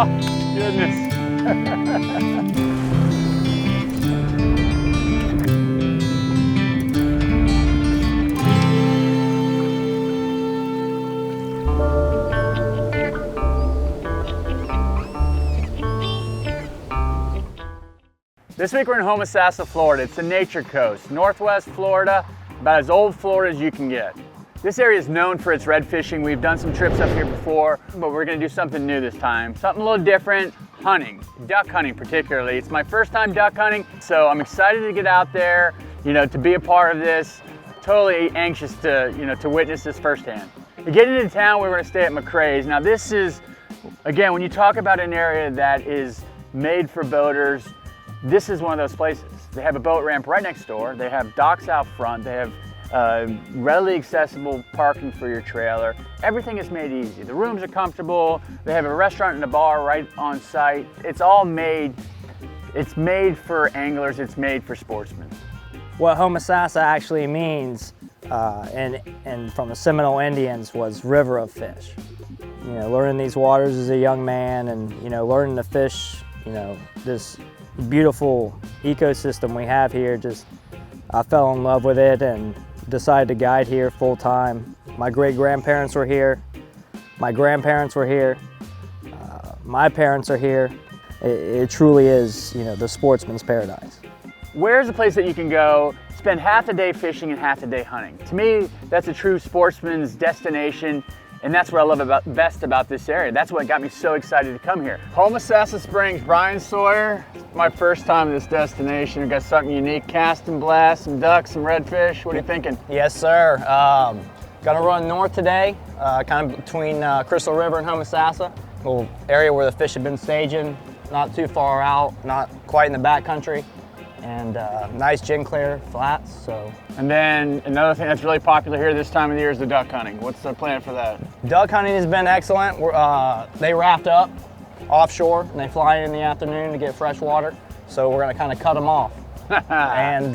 Oh, goodness. This week we're in Homosassa, Florida. It's the Nature Coast, Northwest Florida, about as old Florida as you can get. This area is known for its red fishing. We've done some trips up here before, but we're gonna do something new this time. Something a little different, hunting, duck hunting particularly. It's my first time duck hunting, so I'm excited to get out there, to be a part of this. Totally anxious to, to witness this firsthand. To get into town, we're gonna stay at McCrae's. Now this is, again, when you talk about an area that is made for boaters, this is one of those places. They have a boat ramp right next door. They have docks out front. They have readily accessible parking for your trailer. Everything is made easy. The rooms are comfortable. They have a restaurant and a bar right on site. It's all made, it's made for anglers. It's made for sportsmen. What Homosassa actually means, and from the Seminole Indians, was river of fish. Learning these waters as a young man and, learning to fish, this beautiful ecosystem we have here, I fell in love with it and decided to guide here full time. My great-grandparents were here, my grandparents were here, my parents are here. It truly is, the sportsman's paradise. Where's a place that you can go, spend half the day fishing and half the day hunting? To me, that's a true sportsman's destination. And that's what I love best about this area. That's what got me so excited to come here. Homosassa Springs, Brian Sawyer. My first time at this destination. We've got something unique, cast and blast, some ducks, some redfish. What are you thinking? Yes, sir. Gonna run north today, kind of between Crystal River and Homosassa. Little area where the fish have been staging, not too far out, not quite in the backcountry. And nice gin clear flats. And then another thing that's really popular here this time of the year is the duck hunting. What's the plan for that? Duck hunting has been excellent. They raft up offshore and they fly in the afternoon to get fresh water. So we're gonna kind of cut them off and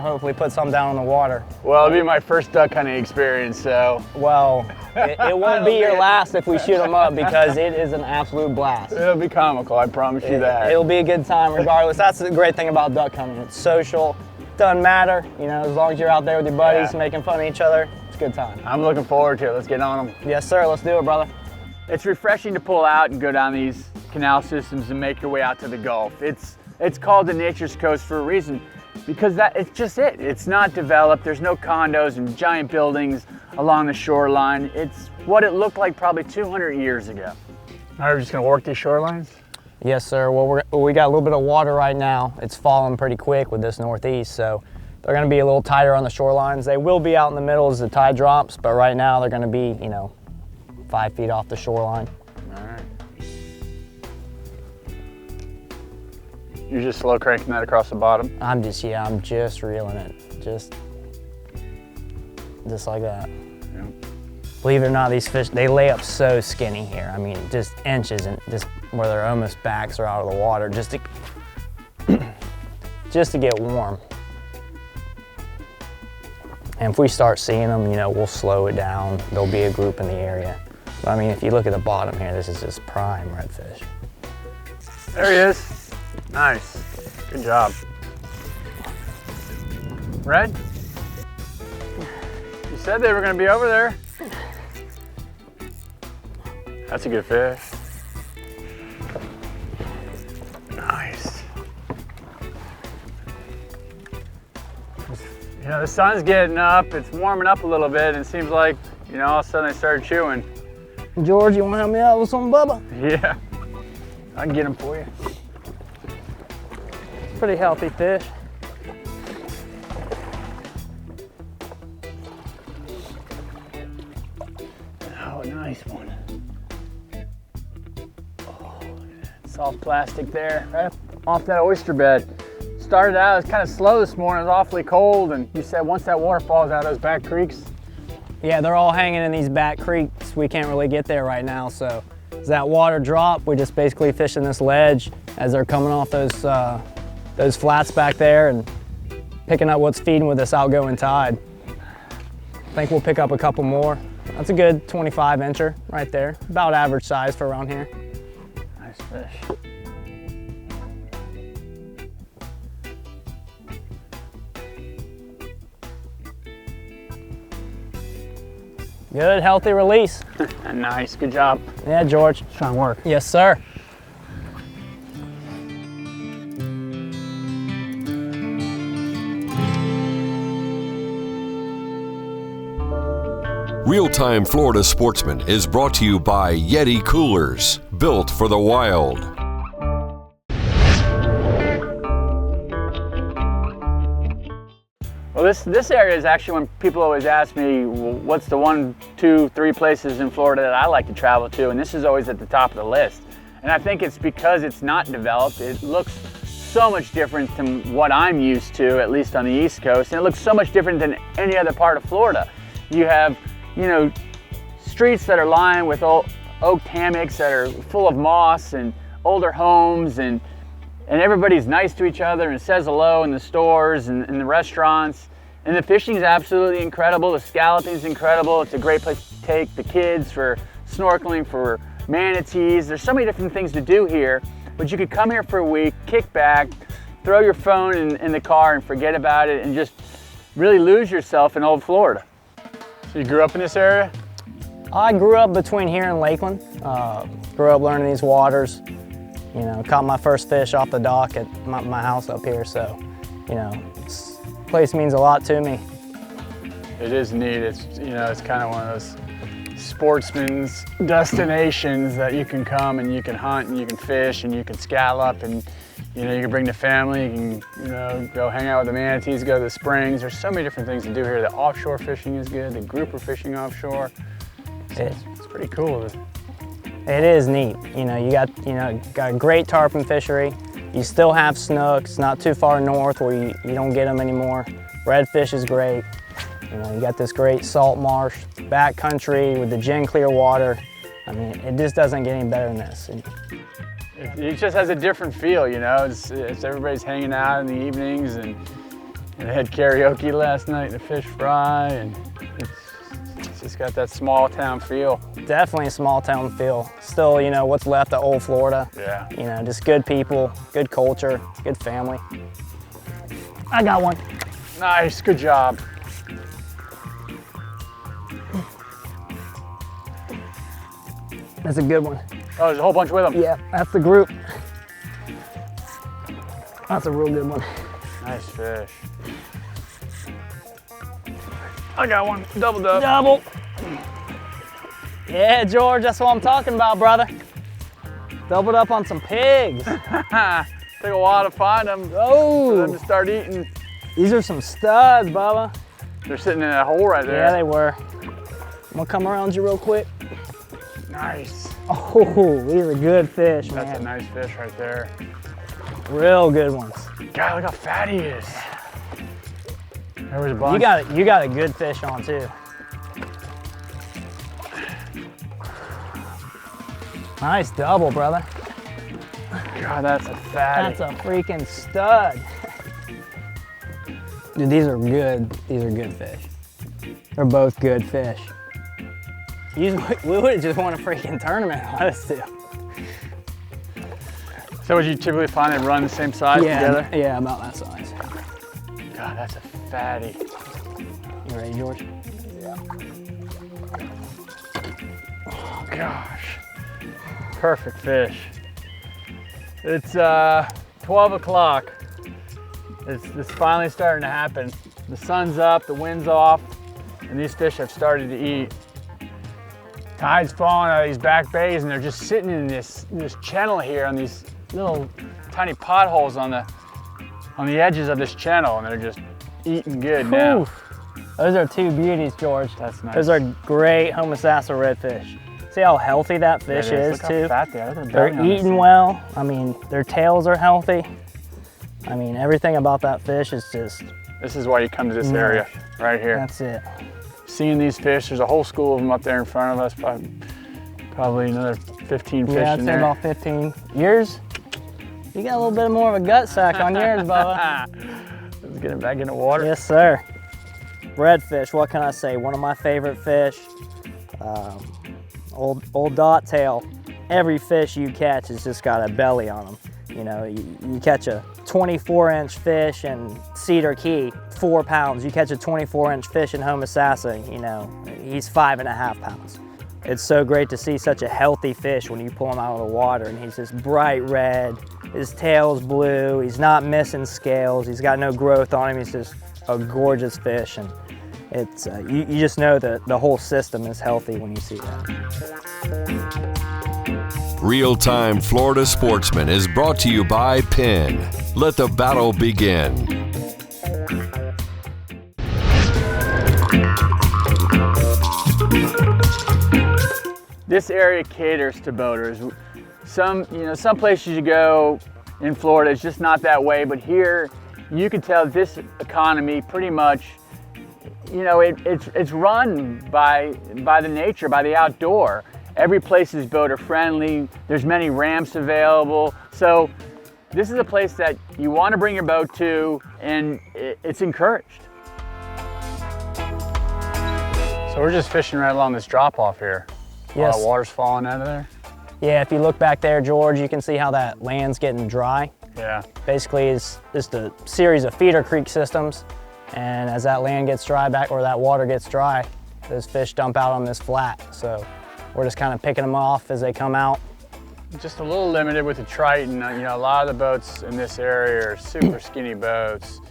hopefully put some down in the water. Well, it'll be my first duck hunting experience, so. Well, it won't be your last if we shoot them up because it is an absolute blast. It'll be comical, I promise you that. It'll be a good time regardless. That's the great thing about duck hunting. It's social, doesn't matter, as long as you're out there with your buddies making fun of each other, it's a good time. I'm looking forward to it. Let's get on them. Yes, sir, let's do it, brother. It's refreshing to pull out and go down these canal systems and make your way out to the Gulf. It's called the Nature's Coast for a reason, because it's just it. It's not developed. There's no condos and giant buildings along the shoreline. It's what it looked like probably 200 years ago. All right, we're just gonna work these shorelines? Yes, sir. Well, we got a little bit of water right now. It's falling pretty quick with this northeast, so they're gonna be a little tighter on the shorelines. They will be out in the middle as the tide drops, but right now they're gonna be, 5 feet off the shoreline. All right. You're just slow cranking that across the bottom? I'm just reeling it. Just like that. Yeah. Believe it or not, these fish, they lay up so skinny here. I mean, just inches and just where their almost backs are out of the water just to get warm. And if we start seeing them, we'll slow it down. There'll be a group in the area. But I mean, if you look at the bottom here, this is just prime redfish. There he is. Nice. Good job. Red? You said they were going to be over there. That's a good fish. Nice. The sun's getting up. It's warming up a little bit, and it seems like, all of a sudden they started chewing. George, you want to help me out with some Bubba? Yeah. I can get them for you. Pretty healthy fish. Oh, nice one. Oh, look at that. Soft plastic there, right off that oyster bed. Started out, it was kind of slow this morning, it was awfully cold, and you said once that water falls out of those back creeks? Yeah, they're all hanging in these back creeks. We can't really get there right now, so as that water drop, we're just basically fishing this ledge as they're coming off those flats back there and picking up what's feeding with this outgoing tide. I think we'll pick up a couple more. That's a good 25 incher right there, about average size for around here. Nice fish. Good, healthy release. Nice, good job. Yeah, George. Strong work. Yes, sir. Real-Time Florida Sportsman is brought to you by Yeti Coolers, built for the wild. Well, this area is actually, when people always ask me, well, what's the 1, 2, 3 places in Florida that I like to travel to, and this is always at the top of the list. And I think it's because it's not developed. It looks so much different than what I'm used to, at least on the East Coast, and it looks so much different than any other part of Florida. You have, you know, streets that are lined with oak hammocks that are full of moss and older homes, and everybody's nice to each other and says hello in the stores and in the restaurants. And the fishing is absolutely incredible. The scalloping is incredible. It's a great place to take the kids for snorkeling, for manatees. There's so many different things to do here, but you could come here for a week, kick back, throw your phone in the car and forget about it, and just really lose yourself in old Florida. So you grew up in this area? I grew up between here and Lakeland. Grew up learning these waters. You know, caught my first fish off the dock at my house up here, so, you know, this place means a lot to me. It is neat. It's, you know, it's kind of one of those sportsman's destinations that you can come and you can hunt and you can fish and you can scallop, and, you know, you can bring the family, you can, you know, go hang out with the manatees, go to the springs. There's so many different things to do here. The offshore fishing is good, the grouper fishing offshore. So it's pretty cool. It is neat. You know, you got a great tarpon fishery. You still have snooks, not too far north where you don't get them anymore. Redfish is great. You know, you got this great salt marsh, back country with the gin clear water. I mean, it just doesn't get any better than this. It just has a different feel, you know. It's everybody's hanging out in the evenings, and they had karaoke last night, the fish fry, and it's just got that small town feel. Definitely a small town feel. Still, you know, what's left of old Florida. Yeah. You know, just good people, good culture, good family. I got one. Nice, good job. That's a good one. Oh, there's a whole bunch with them. Yeah, that's the group. That's a real good one. Nice fish. I got one, double dub. Double. Yeah, George, that's what I'm talking about, brother. Doubled up on some pigs. Took a while to find them. Oh. For them to start eating. These are some studs, Bubba. They're sitting in that hole right there. Yeah, they were. I'm gonna come around you real quick. Nice. Oh, these are good fish, man. That's a nice fish right there. Real good ones. God, look how fat he is. There was a bunch. You got a good fish on too. Nice double, brother. God, that's a fatty. That's a freaking stud. Dude, these are good. These are good fish. They're both good fish. We would have just won a freaking tournament on us two. So would you typically find they run the same size together? Yeah, about that size. God, that's a fatty. You ready, George? Yeah. Oh, gosh. Perfect fish. It's 12 o'clock. It's finally starting to happen. The sun's up, the wind's off, and these fish have started to eat. Tide's falling out of these back bays, and they're just sitting in this channel here on these little tiny potholes on the edges of this channel, and they're just eating good now. Oof. Those are two beauties, George. That's nice. Those are great Homosassa Redfish. See how healthy that fish is Look too? how fat they are. Look at the They're belly on this eating thing. well. I mean, their tails are healthy. I mean, everything about that fish is just... This is why you come to this area, right here. That's it. Seeing these fish, there's a whole school of them up there in front of us, probably another 15 fish Yeah, I'd in say there. about 15. Yours? You got a little bit more of a gut sack on yours, Bubba. Let's get it back in the water. Yes, sir. Redfish, what can I say? One of my favorite fish. Old dot tail. every fish you catch has just got a belly on them. You know, you catch a 24-inch fish in Cedar Key, 4 pounds. You catch a 24-inch fish in Homosassa, you know, he's 5.5 pounds. It's so great to see such a healthy fish when you pull him out of the water, and he's just bright red, his tail's blue, he's not missing scales, he's got no growth on him, he's just a gorgeous fish, and it's you just know that the whole system is healthy when you see that. Real-Time Florida Sportsman is brought to you by Penn. Let the battle begin. This area caters to boaters. Some places you go in Florida, it's just not that way, but here you can tell this economy pretty much, you know, it's run by the nature, by the outdoor. Every place is boater friendly. There's many ramps available. So this is a place that you want to bring your boat to, and it's encouraged. So we're just fishing right along this drop off here. Yes. Water's falling out of there. Yeah, if you look back there, George, you can see how that land's getting dry. Yeah. Basically, it's just a series of feeder creek systems, and as that land gets dry back, or that water gets dry, those fish dump out on this flat. So we're just kind of picking them off as they come out. Just a little limited with the Triton. You know, a lot of the boats in this area are super skinny boats.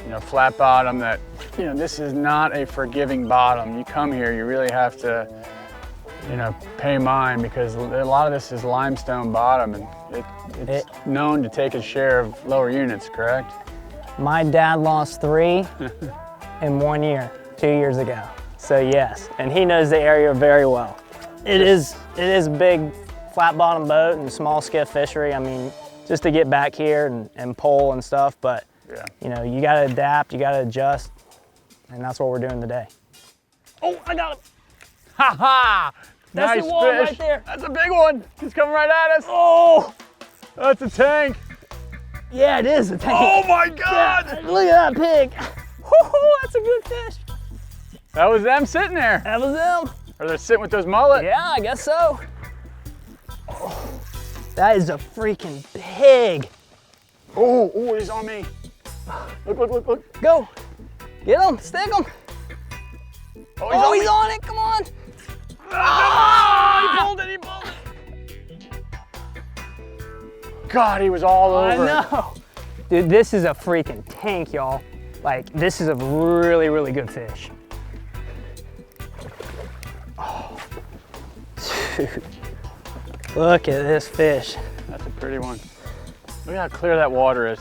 You know, flat bottom that, you know, this is not a forgiving bottom. You come here, you really have to, you know, pay mind, because a lot of this is limestone bottom, and it's known to take a share of lower units, correct? My dad lost 3 in 1 year, 2 years ago. So yes, and he knows the area very well. It is a big flat bottom boat and small skiff fishery. I mean, just to get back here and pole and stuff, but yeah, you know, you gotta adapt, you gotta adjust, and that's what we're doing today. Oh, I got him. Ha ha! That's Nice the wall fish. right there. That's a big one. He's coming right at us. Oh, That's a tank. yeah, it is a tank. Oh my God! Yeah, look at that pig. Woo-hoo, that's a good fish. That was them sitting there. That was him. Or they're sitting with those mullets. Yeah, I guess so. Oh, that is a freaking pig. Oh, he's on me. Look. Go. Get him, stick him. Oh, He's on it, come on. He pulled it. God, he was all over. I know. Dude, this is a freaking tank, y'all. Like, this is a really, really good fish. Oh, dude. Look at this fish. That's a pretty one. Look how clear that water is.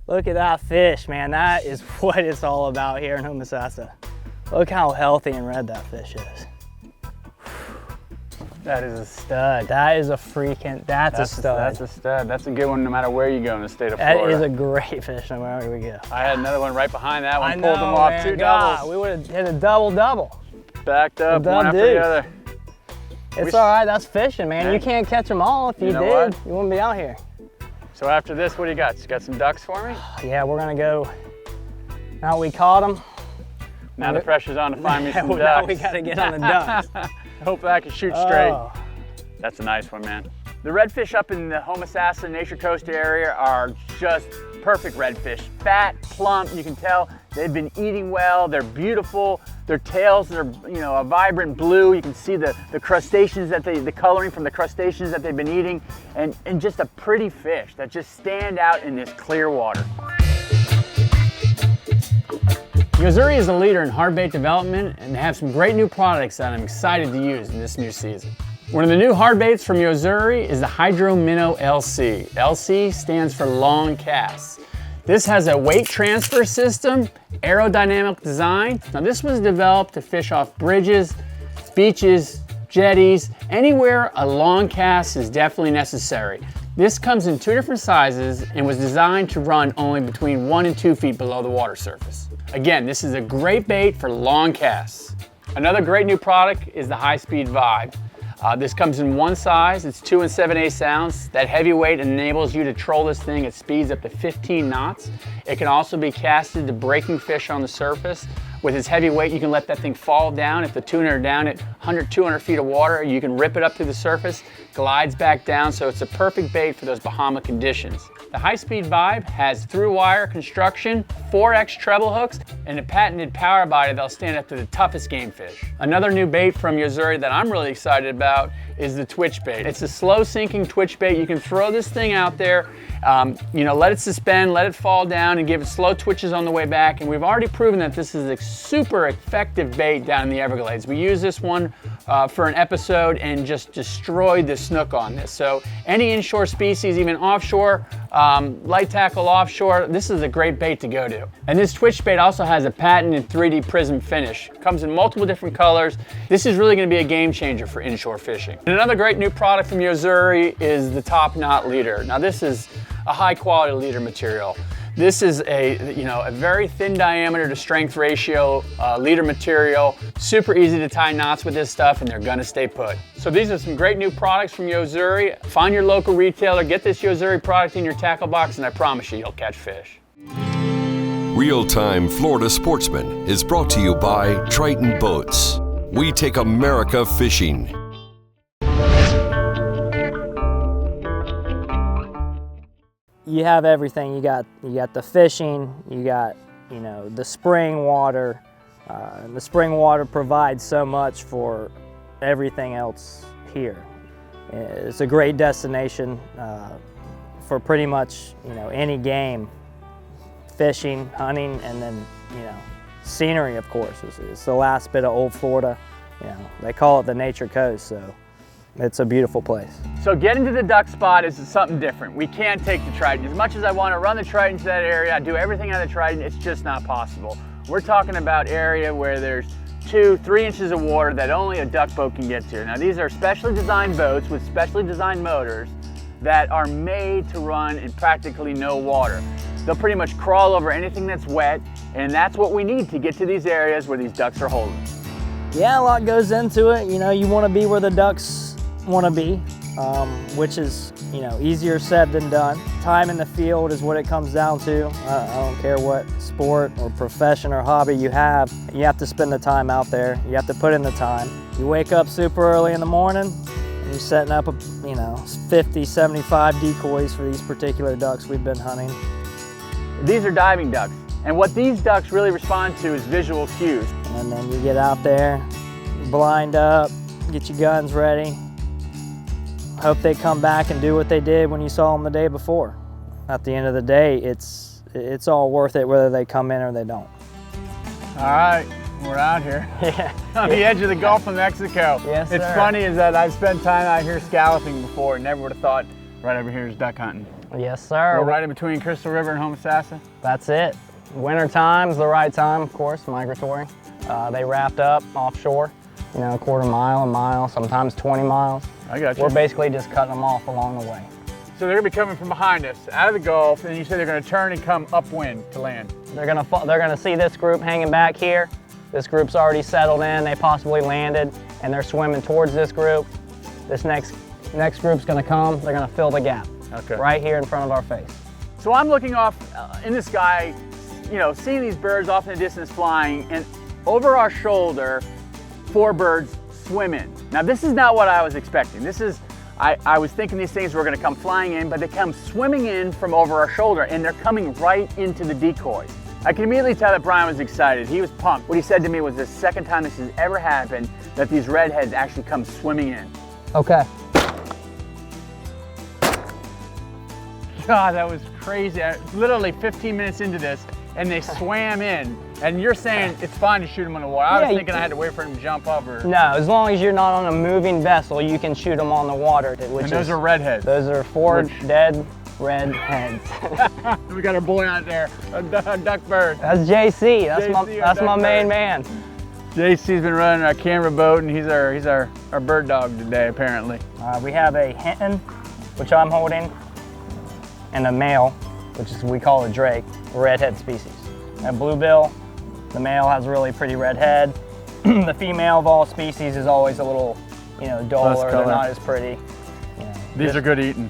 Look at that fish, man. That is what it's all about here in Homosassa. Look how healthy and red that fish is. That is a stud. That is a freaking, that's a stud. That's a stud. That's a good one no matter where you go in the state of Florida. That is a great fish no matter where we go. I had another one right behind that one. I Pulled know, them off man. 2 God, doubles. we would have hit a double-double. Backed up Dub one after deuce. the other. It's all right, that's fishing, man. You can't catch them all. If you know did, what? you wouldn't be out here. So after this, what do you got? You got some ducks for me? Yeah, we're gonna go, now we caught them. Now the pressure's on to find me some ducks. Now we gotta get on the ducks. Hopefully I can shoot straight. Oh. That's a nice one, man. The redfish up in the Homosassa Nature Coast area are just perfect redfish. Fat, plump, you can tell they've been eating well, they're beautiful. Their tails are, you know, a vibrant blue. You can see the crustaceans the coloring from the crustaceans that they've been eating, and just a pretty fish that just stand out in this clear water. Gozdz is a leader in hardbait development, and they have some great new products that I'm excited to use in this new season. One of the new hardbaits from Gozdz is the Hydro Minnow LC. LC stands for long casts. This has a weight transfer system, aerodynamic design. Now this was developed to fish off bridges, beaches, jetties, anywhere a long cast is definitely necessary. This comes in 2 different sizes and was designed to run only between 1 and 2 feet below the water surface. Again, this is a great bait for long casts. Another great new product is the High Speed Vibe. This comes in 1 size, it's 2 7/8 ounce. That heavy weight enables you to troll this thing at speeds up to 15 knots. It can also be casted to breaking fish on the surface with his heavy weight, you can let that thing fall down. If the tuna are down at 100, 200 feet of water, you can rip it up to the surface, glides back down, so it's a perfect bait for those Bahama conditions. The high-speed Vibe has through-wire construction, 4X treble hooks, and a patented power body that'll stand up to the toughest game fish. Another new bait from Yozuri that I'm really excited about is the twitch bait. It's a slow-sinking twitch bait. You can throw this thing out there, let it suspend, let it fall down, and give it slow twitches on the way back. And we've already proven that this is a super effective bait down in the Everglades. We used this one for an episode and just destroyed the snook on this. So any inshore species, even offshore, light tackle offshore, this is a great bait to go to. And this twitch bait also has a patented 3D prism finish. Comes in multiple different colors. This is really going to be a game changer for inshore fishing. And another great new product from Yozuri is the Top Knot leader. Now this is a high quality leader material. This is a very thin diameter to strength ratio leader material. Super easy to tie knots with this stuff, and they're gonna stay put. So these are some great new products from Yozuri. Find your local retailer, get this Yozuri product in your tackle box, and I promise you, you'll catch fish. Real-Time Florida Sportsman is brought to you by Triton Boats. We take America fishing. You have everything. You got the fishing, you got the spring water. The spring water provides so much for everything else here. It's a great destination for pretty much any game, fishing, hunting, and then scenery, of course. It's the last bit of old Florida. They call it the nature coast, so it's a beautiful place. So getting to the duck spot is something different. We can't take the Triton. As much as I want to run the Triton to that area, I do everything on the Triton, it's just not possible. We're talking about area where there's 2-3 inches of water that only a duck boat can get to. Now these are specially designed boats with specially designed motors that are made to run in practically no water. They'll pretty much crawl over anything that's wet, and that's what we need to get to these areas where these ducks are holding. Yeah, a lot goes into it. You want to be where the ducks want to be, which is easier said than done. Time in the field is what it comes down to. I don't care what sport or profession or hobby you have to spend the time out there. You have to put in the time. You wake up super early in the morning and you're setting up 50, 75 decoys for these particular ducks we've been hunting. These are diving ducks, and what these ducks really respond to is visual cues. And then you get out there, blind up, get your guns ready. Hope they come back and do what they did when you saw them the day before. At the end of the day, it's all worth it whether they come in or they don't. All right, we're out here. Yeah. On the edge of the Gulf of Mexico. Yes, sir. It's funny is that I've spent time out here scalloping before and never would have thought right over here is duck hunting. Yes, sir. We're right in between Crystal River and Homosassa. That's it. Winter time's the right time, of course, migratory. They wrapped up offshore, a quarter mile, a mile, sometimes 20 miles. I got you. We're basically just cutting them off along the way. So they're gonna be coming from behind us, out of the Gulf, and you said they're gonna turn and come upwind to land. They're gonna see this group hanging back here. This group's already settled in, they possibly landed, and they're swimming towards this group. This next group's gonna come, they're gonna fill the gap. Okay. Right here in front of our face. So I'm looking off in the sky, seeing these birds off in the distance flying, and over our shoulder, 4 birds swimming. Now this is not what I was expecting. I was thinking these things were gonna come flying in, but they come swimming in from over our shoulder, and they're coming right into the decoy. I can immediately tell that Brian was excited. He was pumped. What he said to me was the second time this has ever happened that these redheads actually come swimming in. Okay. God, that was crazy. Literally 15 minutes into this, and they swam in. And you're saying it's fine to shoot them in the water. I was thinking I had to wait for them to jump up. No, as long as you're not on a moving vessel, you can shoot them on the water. And those are redheads. Those are 4 dead redheads. We got our boy out there, a duck bird. That's JC. That's my main man. JC's been running our camera boat, and he's our bird dog today, apparently. We have a hen, which I'm holding, and a male, which is we call a drake, a redhead species. A bluebill, the male has a really pretty red head. The female of all species is always a little, duller. They're not as pretty. These are good eating.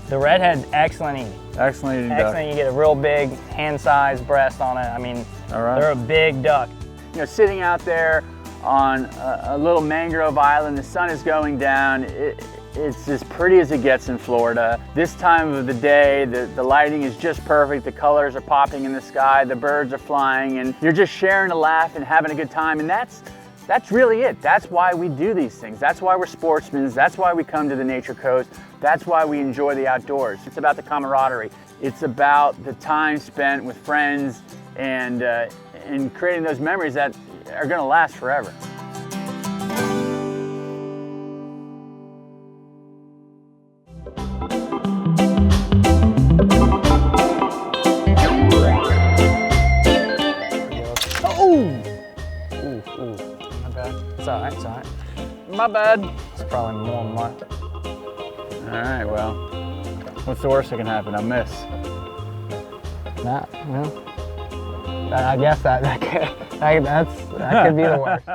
The redhead's excellent eating. Excellent eating duck. Excellent. You get a real big hand-sized breast on it. I mean, they're a big duck. You know, sitting out there on a little mangrove island, the sun is going down. It's as pretty as it gets in Florida. This time of the day, the lighting is just perfect. The colors are popping in the sky, the birds are flying, and you're just sharing a laugh and having a good time. And that's really it. That's why we do these things. That's why we're sportsmen. That's why we come to the Nature Coast. That's why we enjoy the outdoors. It's about the camaraderie. It's about the time spent with friends and creating those memories that are gonna last forever. It's all right, it's all right. My bad. It's probably more than mine. All right, well, what's the worst that can happen? I miss. Nah, well, I guess that could be the worst.